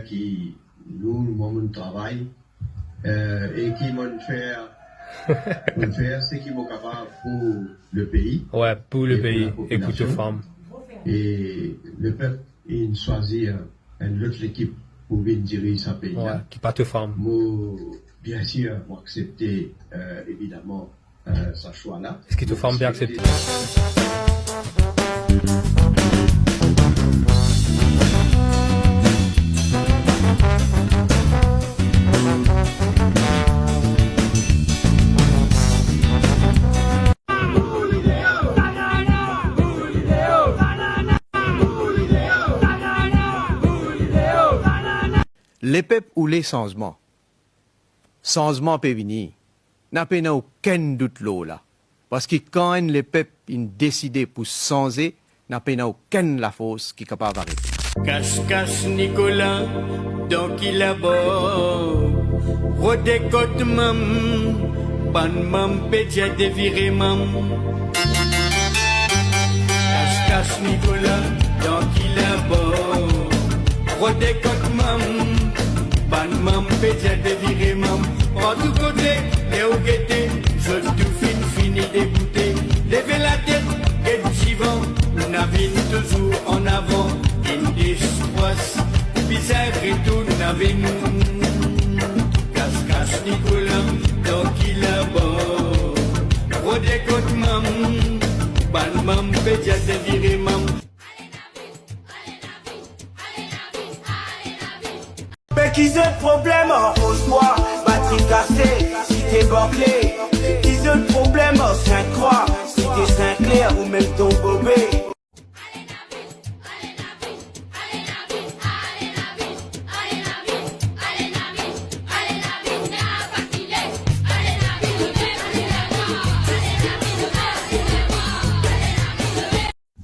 qui nous travail et qui m'ont fait ce qui m'ont capable pour le pays. Ouais, pour le pays et pour les femmes. Et le peuple, il choisit une autre équipe pour venir diriger ce pays. Ouais, qui pas de femmes. Moi, bien sûr, moi accepter évidemment ce choix-là. Est-ce que tu femmes bien accepter? Les peuples ou les changements. Changement peut venir. N'a pas aucun doute là. Parce que quand les peuples décident pour changer, n'a pas aucun la force qui est capable d'arrêter. Cache-cache Nicolas, donc il a beau. Redécote mam, ban mam, pédia déviré mam. Cache-cache Nicolas, donc il a beau. Redécote mam. Ban mam pédia déviré mam. En tout côté, et au guetté, je tout fini dégoûté. Levez la tête, et vivant, navine toujours en avant. Indispoise, bizarre et tout navine. Cache-cache Nicolas, donc il a beau. Redécote mam, ban mam pédia déviré mam. Qu'ils ont problème, rose-moi, batterie cassée, si t'es bordé. Qu'ils ont problème, Sainte-Croix, si t'es Saint-Clair ou même ton bobé.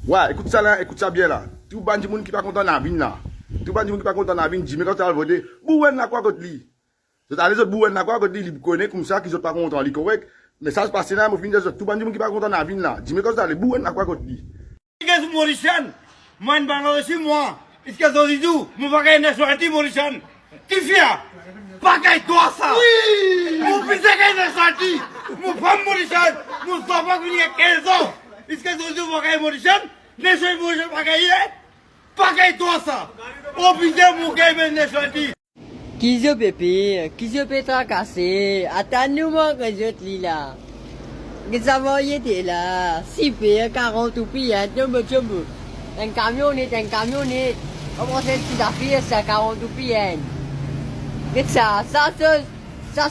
Ouais, écoute ça là, écoute ça bien là. Tout le monde qui pas content dans la vie là. Tout le monde qui pas content dans la vie, Jimmy quand tu as voté, Bouen n'a quoi contre lui. C'est-à-dire les autres Bouen n'a quoi contre lui, il connaît comme ça qu'ils sont pas contents, il correct. Mais ça se passe là, moi fin de tout le monde qui pas content dans la vie là. Jimmy quand tu as les Bouen n'a quoi contre lui. Qu'est-ce que Maurichan? Moi, je parle aussi moi. Est-ce que ça dit tout? Mon bagage n'est pas dit Maurichan. Qui fait? Bagage toi ça. Oui. Mon fils n'est pas dit. Mon femme Maurichan. Mon papa qui a 15 ans. Est-ce que ça dit mon bagage Maurichan? N'est pas Maurichan bagage? Bagage toi ça. Oh putain mon gars n'est pas dit. Kizo Pépé, Kizo Pétra cassé, attends-nous moi que je te lis là. Que ça va y être là, 6 p 40 ou pire, un camionnette, comment c'est que ça fait ça, 40 ou pire. Que ça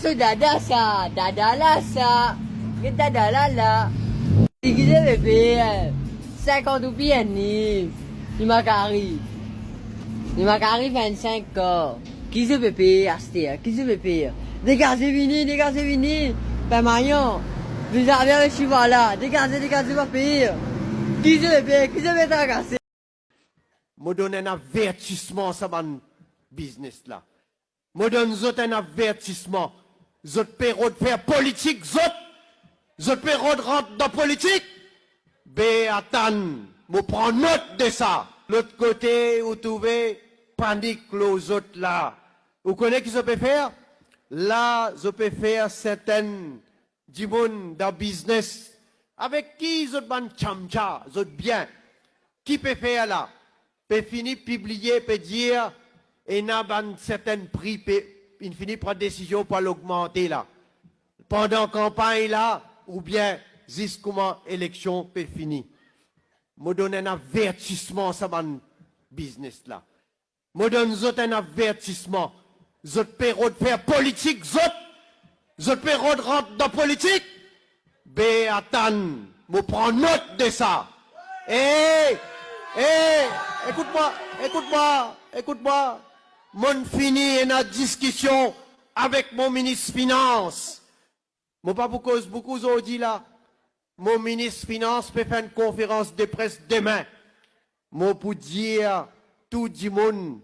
c'est dada ça, dada là ça, que dada là. Kizo Pépé, 50 ou pire ni, il m'a carré 25 ans. Qui se peut payer, Asté? Qui se peut payer? Dégagez, vini. Ben, Marion, vous avez le chiffre là. Dégagez, pas payer. Qui se peut tracasser? Je donne un avertissement à mon business là. Je donne un avertissement. Je peux faire politique, je peux rentrer dans la politique. Ben, attends, je prends note de ça. L'autre côté, vous trouvez panique les autres là. Vous connaissez qui je peux faire? Là, je peux faire certaines du monde dans le business. Avec qui je ban chamcha, je bien. Qui peut faire là? Peut finir publier, peut dire, et n'a ban certains prix, il finit prendre décision pour l'augmenter là. Pendant campagne là, ou bien jusqu'à élection peut finir. Je donne un avertissement à mon business là. Je donne un avertissement. Je peux faire politique, je peux rentrer dans la politique. Ben attends, je prends note de ça. Écoute-moi. Mon fini une discussion avec mon ministre Finance. Moi pas beaucoup aujourd'hui là. Mon ministre Finance peut faire une conférence de presse demain. Moi pour dire tout le monde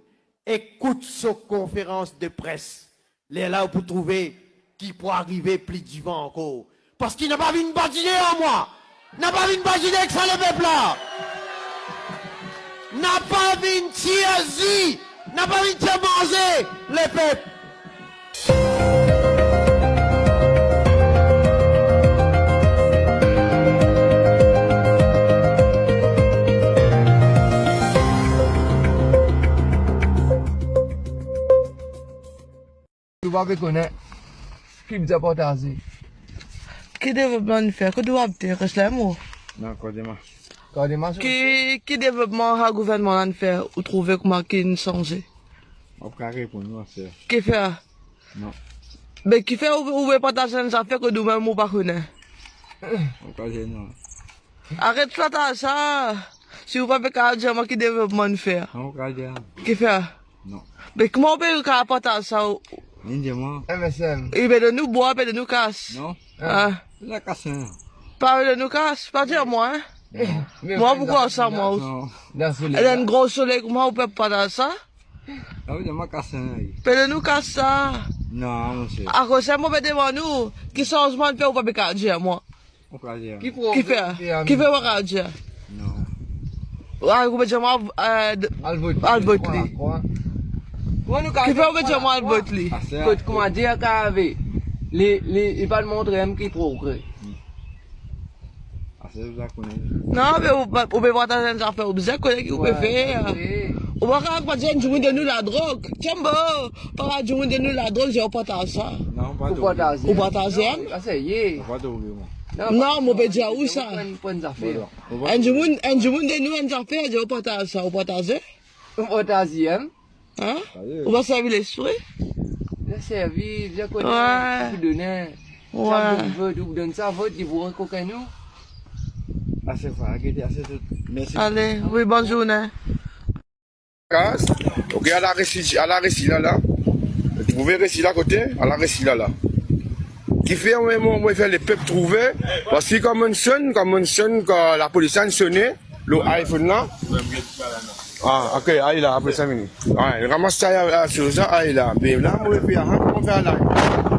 écoute sa conférence de presse. Les là pour trouver qui pourra arriver plus divin encore. Parce qu'il n'a pas vu une badiner à moi. N'a pas vu une badiner avec ça le peuple là. N'a pas vu une tiazie n'a pas envie de manger, les peuples. Tu vas pas connaître qui vous a partagé. Qui développement faire? Que tu vas faire? Qu'est-ce que c'est moi? Non, quoi, dis-moi. Qui développement le gouvernement faire ou trouver comment qu'il change? On peut répondre, moi, c'est. Qui fait? Non. Mais qui fait ou veut partager ça fait que nous-mêmes ou pas connaître? On peut dire non. Arrête ça. Si vous ne pouvez pas dire qui développement faire? On peut dire Qui fait? non. Mais comment on peut partager ça? Dis-moi. MSN. Il veut de nous boire, de nous casse. Non. Ah. La casse. Pas de nous casse, pas dire moi, hein? Moi, pourquoi ça, moi? Non. Il y a un gros soleil, comment on peut pas dans ça? Ah oui, ma casse. De nous casse ça. Non, monsieur. À cause de moi, devant nous, qui changement de fait ou pas de dire, moi? On peut dire. Qui fait? Qui fait pas dire? Non. Ah, vous pouvez dire moi, Albotli. Qui fait ou dire moi, Albotli? Comment dire qu'avec il va montrer un qui progrès. Ah, c'est ça qu'on est. Non, mais vous pouvez partager ça faire, vous pouvez vous pouvez faire. On va pas dire de nous la drogue. Tiens, pas dire de nous la drogue, j'ai pas ça. Non, pas de. Vous partagez? Ah, c'est y. Pas de. Non, moi, je dire où ça? Un du monde de nous, un affaire, j'ai pas ça. Vous partagez? Vous partagez, hein? Hein? On va servir l'esprit? J'ai servi, j'ai connu, vous donnez. Ça vous donne ça, vous vous recoquez nous. Ah, c'est vrai, assez tout. Merci. Allez, oui, bonne journée. Ok, à la récit là. Vous pouvez récit là côté, à la récit là. Qui fait au moment où fait les peuples trouver, parce que comme un sonne, quand la police a sonné, le iPhone là. Ah, ok, ah, il a après 5 minutes. Ah, il ramasse ça sur ça, ah, il a. Mais là, on fait là.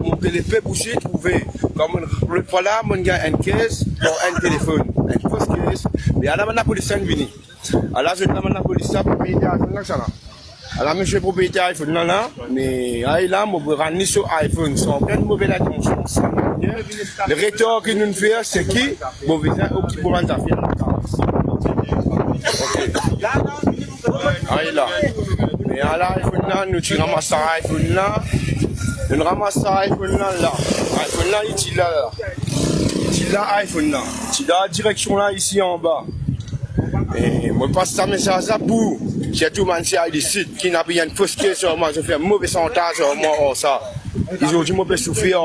On peut les peuples aussi trouver. Comme le fois là, on a une caisse, un téléphone, une fausse caisse. Mais à la police est venue. À la je demande la police ça pour payer iPhone là, ça là. À la monsieur propriétaire iPhone là, mais ah, il a, on peut rendre sur iPhone sans plein de mauvaise attention. Le retour qu'il nous fait, c'est qui? Mauvais ou qui pour faire. Ah, il a. Mais à l'iPhone là, nous ramassons ça iPhone là. Nous ramassons iPhone là. iPhone là, il est là. Il est là, iPhone là. Il est là, direction là, ici en bas. Et moi, je passe ça message à pour. J'ai tout le monde ici qui n'a pas une fausse caisse sur moi. Je fais un mauvais chantage sur moi. Oh, ça. Ils ont dit, moi, je peux souffrir.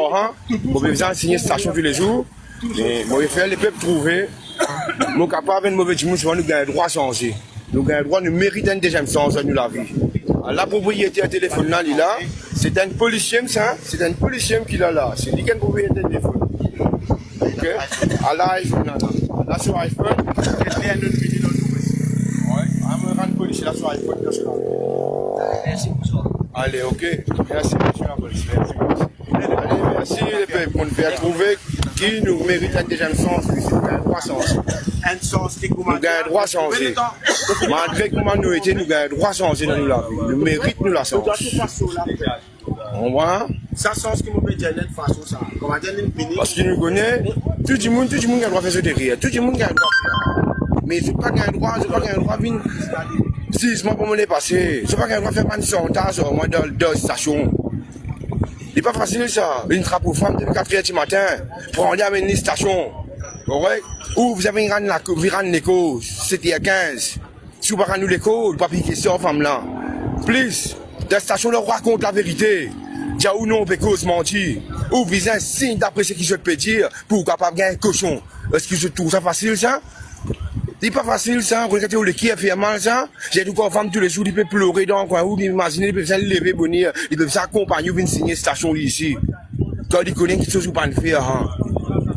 Je peux enseigner station tous les jours. Et moi, je vais faire les peuples trouver. Moi, capable de mauvais dimanche, nous avons le droit de changer. Nous avons le droit, nous méritons un deuxième sens dans la vie. La propriété du téléphone là, c'est un policier, ça. C'est un policier qui l'a là. C'est lui qui a une propriété du téléphone. Ok? À l'iPhone là. Là sur iPhone, il y a une autre vidéo. Ouais, on va rendre policier là sur iPhone. Merci pour ça. Allez, ok. Merci, monsieur la police. Allez, merci les peuples. On fait trouver qui nous mérite un deuxième sens. C'est un droit sens. Un sens qui nous gagne droit changer. Malgré comment nous étions, nous gagnons droit changer dans la vie. Nous méritons nous la sens. On voit? Ça sens qui nous peut dire d'une façon ça. Comment dire une pénible. Parce qu'il nous connaît, tout le monde a le droit de faire ce derrière. Tout le monde a le droit de faire. Mais je n'ai pas un droit, de venir. Si je m'en peux me passer, je n'ai pas un droit de faire un chantage sur moi dans la station. Ce n'est pas facile ça. Une trappe aux femmes depuis 4h du matin pour aller à une station. Correct? Ou vous avez une l'écho, c'était à 15. Si vous ne parlez pas de l'écho, vous ne pouvez pas piquer ça aux femmes là. Plus, la station leur raconte la vérité. Dia ou non, on peut cause mentir. Ou vous un signe d'après ce que je peux dire pour capable gagner un cochon. Est-ce que je trouve ça facile ça? C'est pas facile ça, regardez où le qui a fait mal ça. J'ai du corps femme tous les jours, il peut pleurer dans un coin, ou imaginer, il peut se lever, bonir, il peut s'accompagner, ou venir signer station ici. Quand il connaît quelque chose ou pas de faire, hein.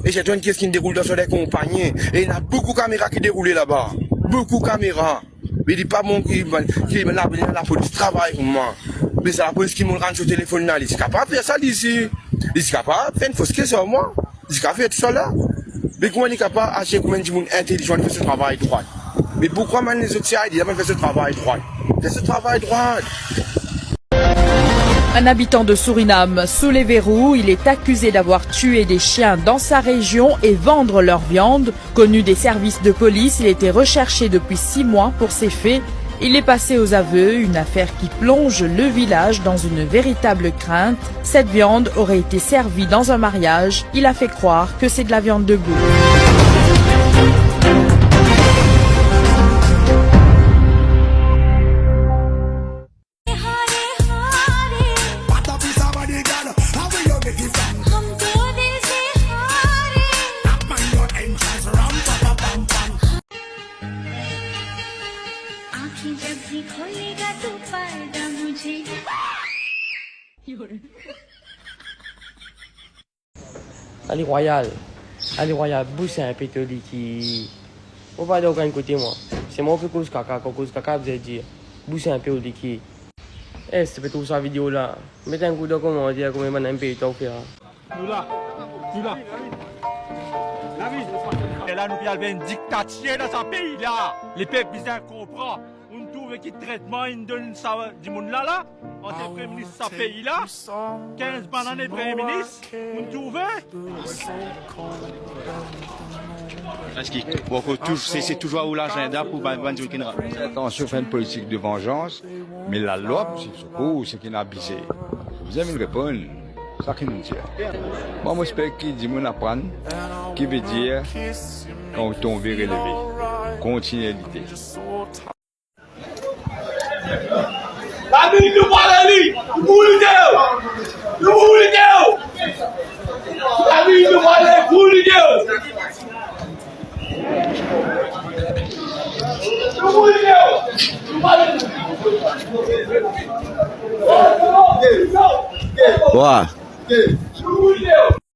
Et j'ai une caisse qui déroule dans les compagnies. Et il y a beaucoup de caméras qui déroulent là-bas. Beaucoup de caméras. Mais il dit pas bon qui la police travaille pour moi. Mais c'est la police qui me rend sur le téléphone là. Il est capable de faire ça ici. Il est capable de faire une fausse caisse sur moi. Il est capable de faire tout ça là. Mais comment il est capable d'acheter combien de monde intelligent de faire ce travail droit? Mais pourquoi les autres ils ne font pas ce travail droit? Fais ce travail droit. Un habitant de Suriname sous les verrous, il est accusé d'avoir tué des chiens dans sa région et vendre leur viande. Connu des services de police, il était recherché depuis 6 mois pour ces faits. Il est passé aux aveux, une affaire qui plonge le village dans une véritable crainte. Cette viande aurait été servie dans un mariage. Il a fait croire que c'est de la viande de bœuf. Allez Royal, bousse un pétoli qui... On va aller aucun côté moi. C'est moi qui cause caca, vous avez dit. Bousse un peu qui... Eh, c'est peut-être sa vidéo là. Mettez un coup de commentaire, comment on a un peu de temps faire. Nous là. Et là, nous avons une dictature dans ce pays là. Les peuples, ils comprennent. On trouve qui traitement, ils donnent ça du monde là. On est premier ministre de ce pays là. 15 bananes de premier ministre. On trouve. C'est toujours où l'agenda pour Banjo Kinra. Attention, fait une politique de vengeance, mais la loi, c'est qui n'a abusé. Vous avez une réponse, ça qui nous dit. Moi, j'espère qu'il dit mon apprendre, qui veut dire quand on tombe relevé, continuité. La vie nous parle lui, nous voulons la vie nous parle, nous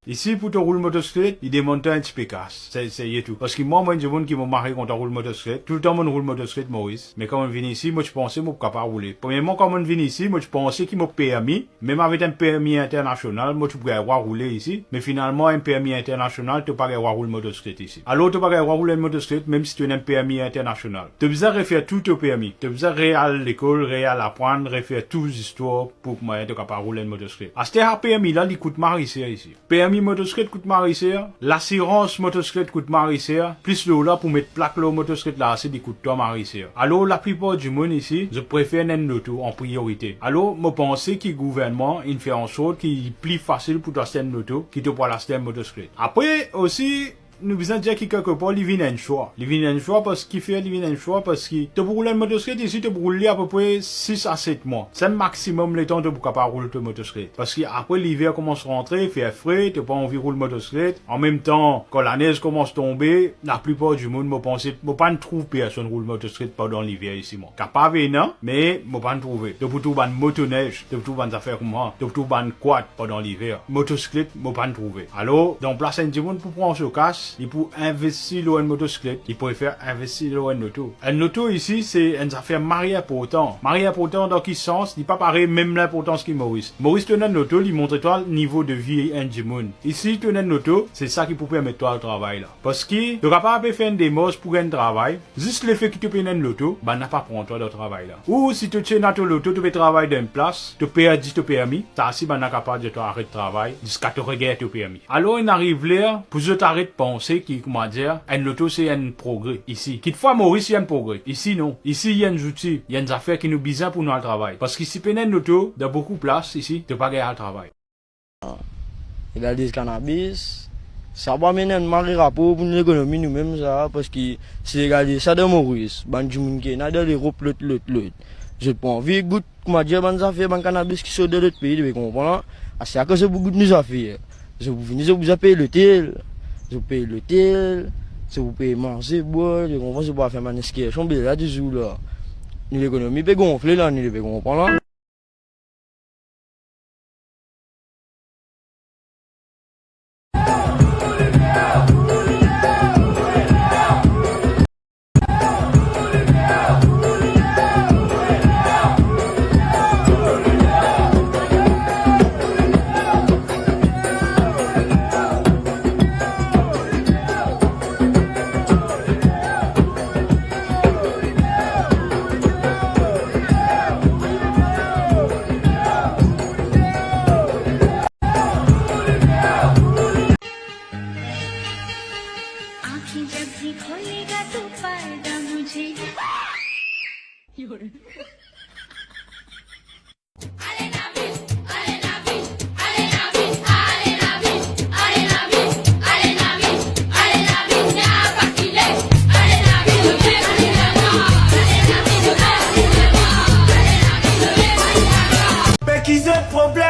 Ici, pour ton roule motocyclette, il démonte un petit peu casse. C'est tout. Parce que moi, je monde qui m'a marqué quand on roule motocyclette. Tout le temps, on roule motocyclette, Maurice. Mais quand on vient ici, moi, je pensais, moi, capable de rouler. Premièrement, quand on vient ici, moi, je pensais qu'il m'a permis. Même avec un permis international, moi, tu pourrais rouler ici. Mais finalement, un permis international, tu peux pas rouler motocyclette ici. Alors, tu peux pas rouler motocyclette, même si tu as un permis international. Tu as besoin de refaire tout au permis. Tu as besoin de aller à l'école, réel apprendre, refaire toutes les histoires pour que moi, tu capable de rouler une motocyclette. À ce permis là, il coûte marissé ici. Permis motocyclette coûte marisseur, l'assurance motocyclette coûte marisseur, plus là pour mettre plaque là motocyclette là, c'est des coûts de marisseur. Alors la plupart du monde ici, je préfère une auto en priorité. Alors, je pense que le gouvernement, il fait en sorte qu'il est plus facile pour t'acheter une auto, qui te pour l'acheter une motocyclette. Après, aussi, nous besoin dire que quelque part, il vient un choix. Il vient un choix parce qu'il fait, il vient un choix parce que tu roules une motocyclette ici, tu roules à peu près 6 à 7 mois. C'est le maximum le temps de pour capable rouler ta motocyclette. Parce qu'après l'hiver commence à rentrer, fait frais, tu n'as pas envie de rouler motocyclette. En même temps, quand la neige commence à tomber, la plupart du monde me pense, moi pas ne trouve personne roule motocyclette pendant l'hiver ici, moi. Capable, non, mais moi pas ne trouver. Tu peux trouver une motoneige, tu peux trouver une affaire comme moi, tu peux trouver une quad pendant l'hiver. Motocyclette, moi pas ne trouver. Alors, dans place du monde pour prendre ce casse, il pour investir dans une motocyclette, il préfère investir dans une auto. Une auto ici, c'est une affaire mariée important. Mariée important dans quel sens? Il n'est pas pareil même l'importance que Maurice. Maurice, tu as une auto, il montre toi le niveau de vie du monde. Ici, tu as une auto, c'est ça qui peut permettre toi le travail là. Parce que tu n'auras pas faire une démarche pour un travail, juste le fait que tu payes une auto, bah n'a pas prendre toi le travail là. Ou si tu tiens dans l'auto, tu peux travailler dans une place, tu payes ton permis, ça aussi, bah n'a pas de toi arrêter de travail, jusqu'à te regarder ton permis. Alors, il arrive là, pour que tu arrêtes de penser qui comment dire, un auto c'est un progrès ici. Quelquefois Maurice il y a un progrès. Ici non. Ici il y a des outils, il y a des affaires qui nous besoin pour nous le travail. Parce qu'ici peine un auto, dans beaucoup de places ici, tu pas gagner le travail. Il a des cannabis, ça va mener un mal rapport pour l'économie nous-mêmes ça parce que c'est regarder ça de Maurice, bandu moun qui n'a de l'Europe l'autre. Je pas envie goût comment dire ban affaires ban cannabis qui sont de l'autre pays, vous comprenez? C'est à cause de beaucoup de nous affaires. Je vous payer l'hôtel. Je paye l'hôtel, si vous payez manger, boire, je comprends, je peux faire ma inscription, là, du jour là. L'économie peut gonfler là, peut comprendre.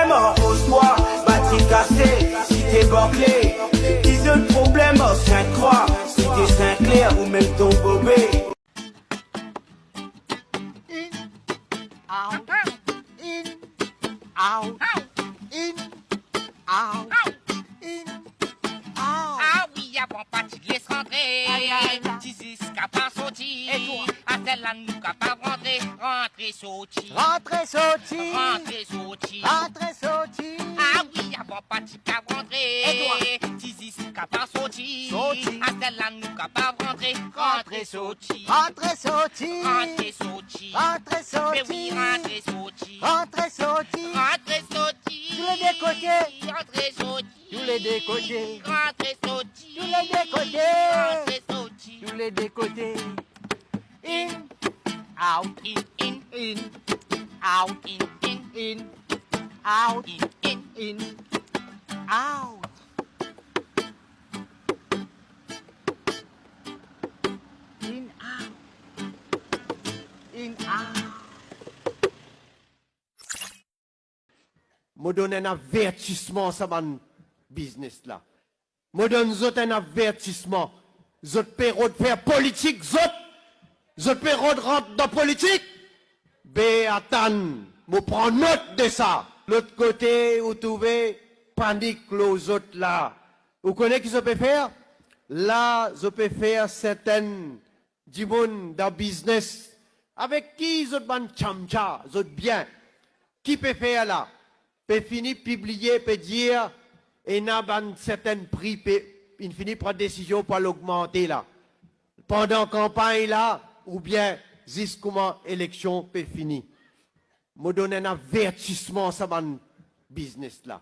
problème, pose-toi, batterie cassée, si t'es bordé. Ils ont le problème, Sainte-Croix, si t'es Saint-Clair ou même ton bobé. Out, in, out, in, out, in, out. Ah oui, avant parti, laisse rentrer. Tizis capable sorti. À tel là, nous capable rentrer. Rentrer, sorti. Rentrez, sorti. Rentrer, sorti. Rentrez, sorti. Ah oui, avant parti, capable rentrer. Tizis capable sorti. À tel là, nous capable rentrer. Rentrer, sorti. Rentrez, sorti. Rentrer, sorti. Rentrez, sorti. Mais oui, rentrer, sorti. Rentrez, sorti. Rentrer, sorti. Tous les deux côtés. Rentrer, sorti. Tous les deux côtés. Rentrer, sorti. Tous les deux côtés. Rentrer, sorti. Tous les deux côtés. In, out, in, out, in, out, in, out. In, out. In, out. Je donne un avertissement à mon business là. Je donne un avertissement. Je période de faire politique, je période de rentrer dans la politique. Ben attends, je prends note de ça. L'autre côté, vous trouvez panique les autres là. Vous connaissez qui je peux faire? Là, je peux faire certaines du monde dans le business. Avec qui je ban chamcha, je bien. Qui peut faire là? Peut finir publier, peut dire, et n'a ban certains prix, il finit par décision pour l'augmenter là. Pendant campagne là, ou bien jusqu'à élection peut finir. Je donne un avertissement à mon business là.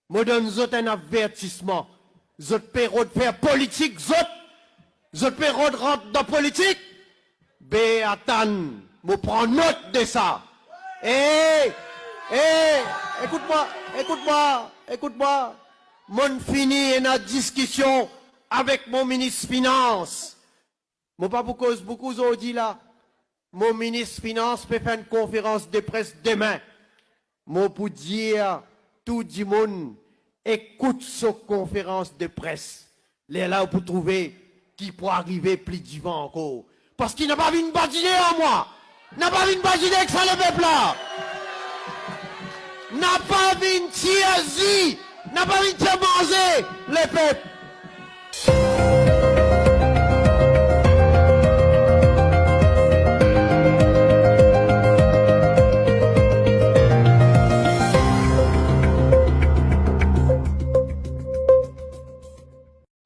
Je donne un avertissement. Je période de faire politique, je période de rentrer dans la politique. Ben attends, je prends note de ça. Écoute-moi. Mon fini une discussion avec mon ministre Finance. Moi pas beaucoup aujourd'hui là. Mon ministre Finance peut faire une conférence de presse demain. Moi pour dire tout le monde écoute cette conférence de presse. Les là pour trouver qui pourra arriver plus divin encore. Parce qu'il n'a pas vu une badiner à moi. N'a pas vu une badiner avec ça le peuple là. N'a pas vu une tiazie. N'a pas vu de manger le peuple.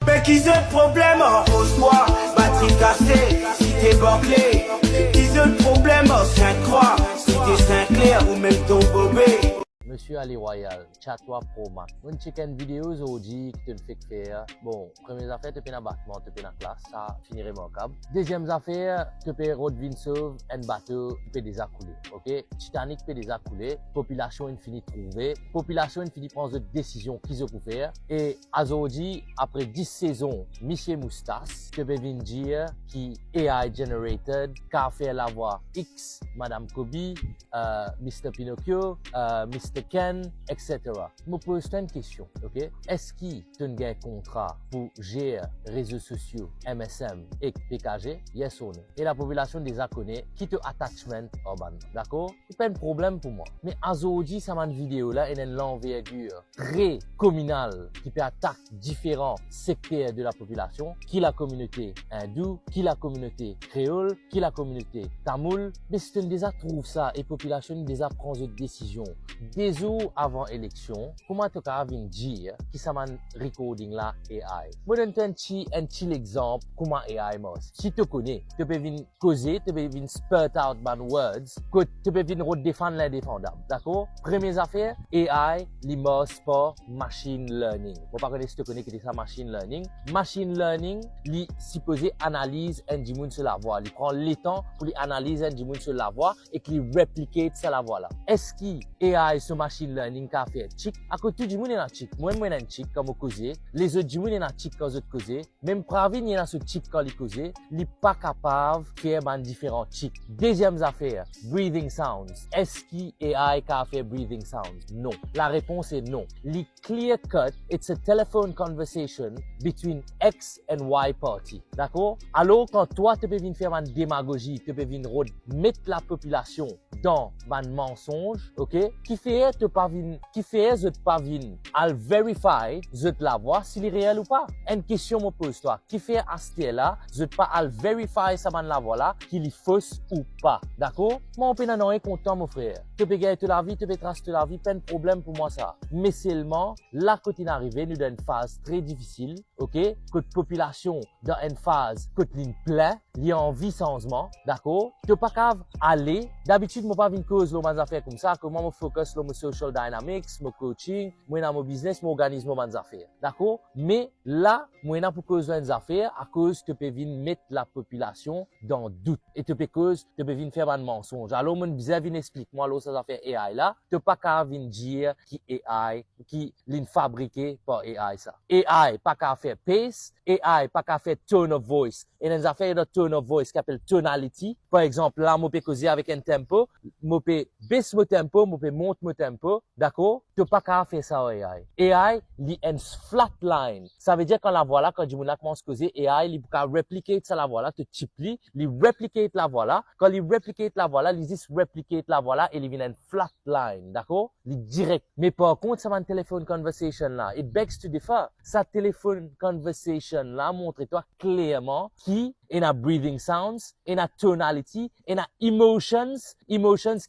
Mais qu'ils ont le problème, pose-toi, batterie cassée, si t'es bordé. Qu'ils ont le problème, Sainte-Croix, si t'es Saint-Clair ou même ton bobé. Monsieur Ali Royal, chat-toi pro Mac. Une chicken vidéo aujourd'hui qui te fait faire. Bon, première affaire, tu peux dans bâtiment, tu peux dans classe, ça finit remarquable. Deuxième affaire, tu peux road sauve, un bateau peut déjà couler. Ok? Titanic peut déjà couler. Population infinie trouvée. Population infinie prend des décisions qu'ils ont faire. Et aujourd'hui, après 10 saisons, Michel Moustache, tu peux venir dire qui AI generated, qu'a fait la voix X, Madame Kobe, Mr. Pinocchio, Mr. Ken, etc. Je me pose une question, ok? Est-ce qu'il y a un contrat pour gérer réseaux sociaux, MSM et PKG? Yes ou non? Et la population déjà connaît qui te attachment urban, d'accord? C'est pas un problème pour moi. Mais aujourd'hui, ça m'a une vidéo là, et une envergure très communale qui peut attaquer différents secteurs de la population, qui la communauté hindoue, qui la communauté créole, qui la communauté tamoul. Mais si tu déjà trouves ça et la population déjà prend une décision, des jours avant élection, comment tu peux dire qui ça m'a recording là AI? Moi, je donne un petit exemple comment AI marche. Si tu connais, tu peux venir causer, tu peux venir spurt out my words, que tu peux venir défendre l'indéfendable. D'accord? Première affaire, AI, il marche par machine learning. Pour pas connaître si tu connais que c'est ça machine learning. Machine learning, il supposé analyse un dimun sur la voix. Il prend le temps pour analyser un dimun sur la voix et qu'il réplique sur la voix là. Est-ce que AI ce machine learning qu'a fait chic. À côté du monde, il y a un chic. Moi, il y a un chic quand je cause. Les autres du monde, il y a un chic quand je cause. Même Pravin, il y a un chic quand il cause. Il n'est pas capable de faire différents chics. Deuxième affaire, breathing sounds. Est-ce qu'il AI qui a fait breathing sounds? Non. La réponse est non. Le clear cut, it's a telephone conversation between X and Y party. D'accord? Alors, quand toi, tu peux venir faire une démagogie, tu peux venir mettre la population dans un mensonge, ok? Qui fait te pas à vérifier, la voir s'il est réel ou pas. Une question me pose toi. Qui fait à ce là, pas à vérifier ça la voix là, qu'il est fausse ou pas. D'accord? Moi, on peut n'en être content, mon frère. Tu peux gagner toute la vie, tu peux tracer toute la vie, pas de problème pour moi ça. Mais seulement, là, quand il est arrivé, nous dans une phase très difficile, ok? Que la population dans une phase, que l'une plein, il y a envie changement, d'accord? Tu pas capable aller. D'habitude, moi pas une cause là, mes affaires comme ça, que moi me focus sur mon social dynamics, mon coaching, moi dans mon business, mon organisme, mes affaires, d'accord? Mais là, moi dans pour cause des affaires, à cause tu peux venir mettre la population dans doute et tu peux venir faire un mensonge. Alors mon bizarre vient explique-moi alors ça affaire AI là, tu pas capable venir dire qui AI, qui l'in fabriqué par AI ça. AI pas capable faire pace, AI pas capable faire tone of voice. Et dans les affaires de tone of voice qui appelle tonality, par exemple là moi peux causer avec un tempo, moi peux baisser mon tempo, moi peux monter mon tempo, d'accord? Tu pas capable faire ça AI. AI li une flat line. Ça veut dire quand la voix là quand du monde commence à causer AI, il peut répliquer ça la voix là, te type il replicate la voix là. Quand il replicate la voix là, il dit replicate la voix là et il vient une flat line, d'accord? Il direct. Mais par contre, ça va une téléphone conversation là. It begs to differ. Sa téléphone conversation là montre-toi clairement qui in a breathing sounds, in a tonality, in a emotions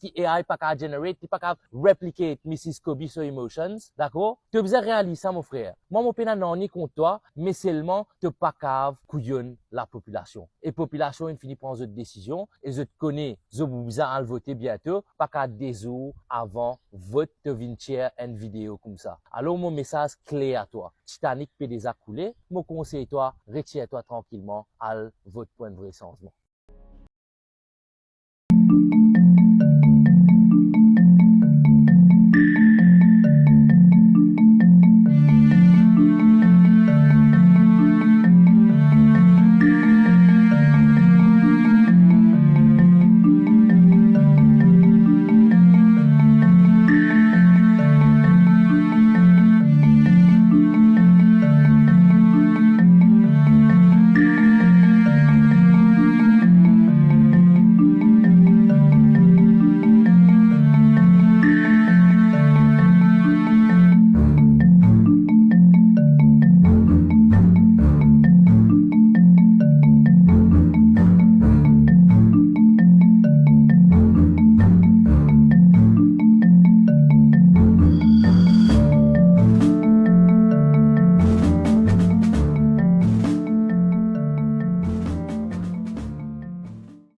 qui AI pas qu'à generate, qui pas qu'à replicate Mrs. Kobe sur emotions, d'accord? Tu as besoin de réaliser ça, mon frère. Moi, mon pénal n'en est contre toi, mais seulement tu pas qu'à couillonne la population. Et population, il finit prendre une décision, et je te connais, je vous besoin à le voter bientôt, pas qu'à des jours avant vote de venir une vidéo comme ça. Alors, mon message clé à toi. Titanic peut déjà couler, mon conseil toi, retire-toi tranquillement à votre point de vrai changement.